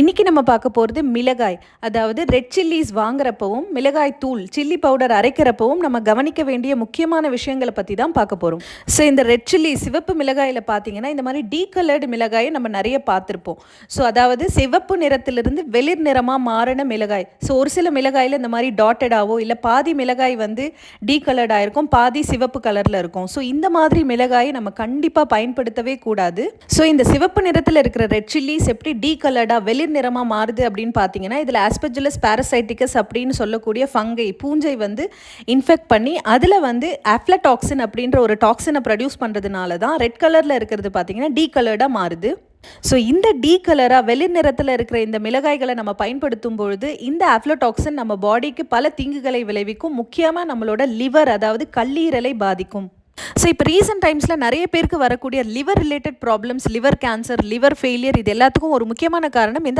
இன்னைக்கு நம்ம பார்க்க போகிறது மிளகாய். அதாவது ரெட் சில்லிஸ் வாங்குறப்பவும் மிளகாய் தூள் சில்லி பவுடர் அரைக்கிறப்பவும் நம்ம கவனிக்க வேண்டிய முக்கியமான விஷயங்களை பற்றி தான் பார்க்க போகிறோம். ஸோ இந்த ரெட் சில்லி சிவப்பு மிளகாயில் பார்த்தீங்கன்னா இந்த மாதிரி டீகலர்டு மிளகாயை நம்ம நிறைய பார்த்துருப்போம். ஸோ அதாவது சிவப்பு நிறத்திலிருந்து வெளிர் நிறமாக மாறின மிளகாய். ஸோ ஒரு சில மிளகாயில் இந்த மாதிரி டாட்டடாவோ இல்லை பாதி மிளகாய் வந்து டீகலர்டாக இருக்கும், பாதி சிவப்பு கலரில் இருக்கும். ஸோ இந்த மாதிரி மிளகாயை நம்ம கண்டிப்பாக பயன்படுத்தவே கூடாது. ஸோ இந்த சிவப்பு நிறத்தில் இருக்கிற ரெட் சில்லிஸ் எப்படி டீகலர்டாக வெளிர் நிறமாக மாறுது அப்படின்னு பார்த்தீங்கன்னா இதில் ஆஸ்பெர்ஜிலஸ் பாரசைட்டிகஸ் அப்படின்னு சொல்லக்கூடிய ஃபங்கை பூஞ்சை வந்து இன்ஃபெக்ட் பண்ணி அதில் வந்து ஆஃப்லடாக்சின் அப்படின்ற ஒரு டாக்ஸினை ப்ரொடியூஸ் பண்ணுறதுனால தான் ரெட் கலரில் இருக்கிறது பார்த்தீங்கன்னா டீகலர்டாக மாறுது. ஸோ இந்த டீகலராக வெளிர் நிறத்தில் இருக்கிற இந்த மிளகாய்களை நம்ம பயன்படுத்தும் பொழுது இந்த ஆஃப்லடாக்சின் நம்ம பாடிக்கு பல தீங்குகளை விளைவிக்கும். முக்கியமாக நம்மளோட லிவர் அதாவது கல்லீரலை பாதிக்கும். ஸோ இப்போ ரீசெண்ட் டைம்ஸில் நிறைய பேருக்கு வரக்கூடிய liver related problems, liver cancer, liver failure, இது எல்லாத்துக்கும் ஒரு முக்கியமான காரணம் இந்த